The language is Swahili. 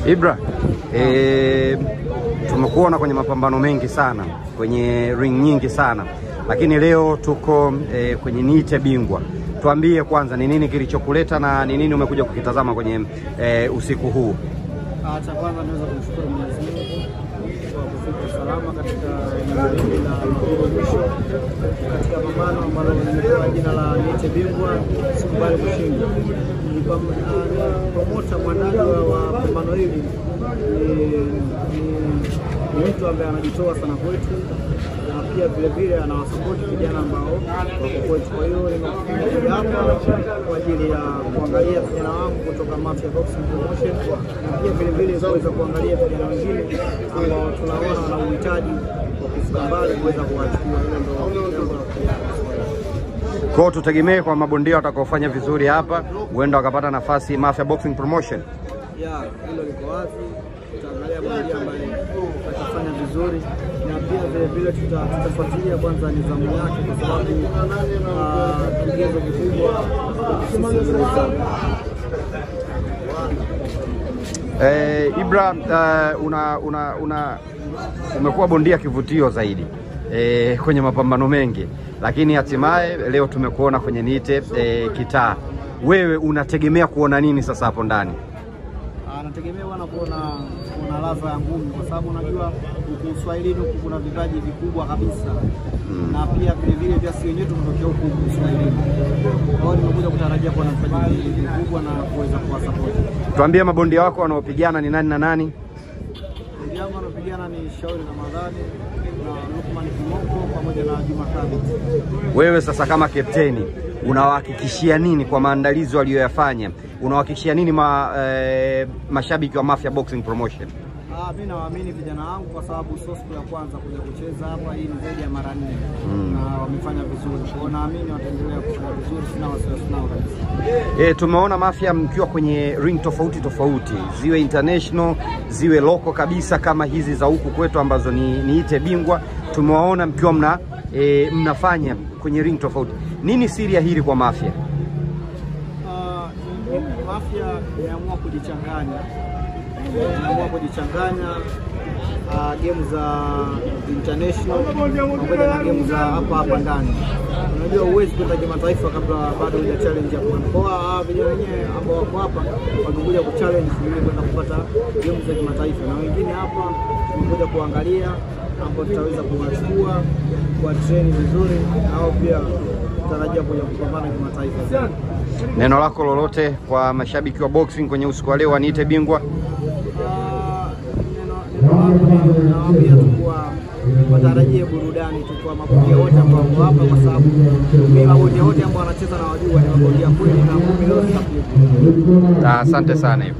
Ibra, tumekuona kwenye mapambano mengi sana, kwenye ring nyingi sana, lakini leo tuko kwenye Niite Bingwa. Tuambie kwanza ni nini kilichokuleta na ni nini umekuja kukitazama kwenye usiku huu? Cha kwanza naweza kumshukuru Mwenyezi Mungu kwa kufika salama katika eneo la mwisho katika pambano ambalo limepewa jina la Niite Bingwa. Sikubali kushinda. Ni promoter mwandaji wa pambano hili ni mtu ambaye anajitoa sana kwetu, na pia vile vile anawasupport vijana ambao wako kwetu. Kwa hiyo nimekuja hapa kwa ajili ya kuangalia vijana wangu kutoka Mafia Boxing Promotion, na pia vile vile kuweza kuangalia vijana wengine ambao tunaona wana uhitaji wa kufika mbali kuweza kuwachukua. Hilo ndio kwa tutegemee kwa mabondia watakaofanya vizuri hapa huenda wakapata nafasi Mafia Boxing Promotion. Hilo liko wazi. Tutaangalia bondia ambaye atafanya vizuri, na pia vile vile tutafuatilia kwanza nidhamu yake, kwa sababu kigezo kikubwa Ibra, umekuwa bondia kivutio zaidi kwenye mapambano mengi, lakini hatimaye leo tumekuona kwenye Niite Kitaa. Wewe unategemea kuona nini sasa hapo ndani? Nategemea wana kuona ladha ya ngumi, kwa sababu unajua huku Swahilini huku kuna vipaji vikubwa kabisa. Na pia vile vile pia si wenyewe tunatokea huku Swahilini. Kwa hiyo nimekuja kutarajia kuona vipaji vikubwa na kuweza kuwasupport. Tuambie mabondia wako wanaopigana ni nani na nani? Bondia wangu wanaopigana ni Shauri Ramadhani na Lukman Kimoko pamoja na Juma Thabit. Wewe sasa kama kapteni unawahakikishia nini kwa maandalizi walioyafanya? Unawahakikishia nini mashabiki wa Mafia Boxing Promotion? Mimi nawaamini vijana wangu, kwa sababu sio siku ya kwanza kuja kucheza hapa. Hii ni zaidi ya mara 4 na wamefanya vizuri. Kwa hiyo naamini wataendelea kufanya vizuri, sina wasiwasi nao kabisa. Tumeona Mafia mkiwa kwenye ring tofauti tofauti, ziwe international, ziwe local kabisa kama hizi za huku kwetu ambazo ni Niite Bingwa. Tumewaona mkiwa mnafanya kwenye ring tofauti. Nini siri ya hili kwa Mafia? Mafia imeamua kujichanganya. Game za international pamoja na game za hapa ndani. Unajua huwezi kwenda kimataifa kabla bado huja challenge hapo. Kwa vijana wenyewe ambao wako hapa wamekuja ku challenge ili kwenda kupata game za kimataifa, na wengine hapa wamekuja kuangalia ambao tutaweza kuwachukua kwa train vizuri, au pia tutarajia kuja kupambana kimataifa. Neno lako lolote kwa mashabiki wa boxing kwenye usiku wa leo wa Niite Bingwa? Nawaambia tukua watarajie burudani, tukua mabondia wote ambao wako hapa, kwa sababu mimi mabondia wote ambao wanacheza na wajua ni mabondia kweli, na ngumi leo. Asante sana. Asante.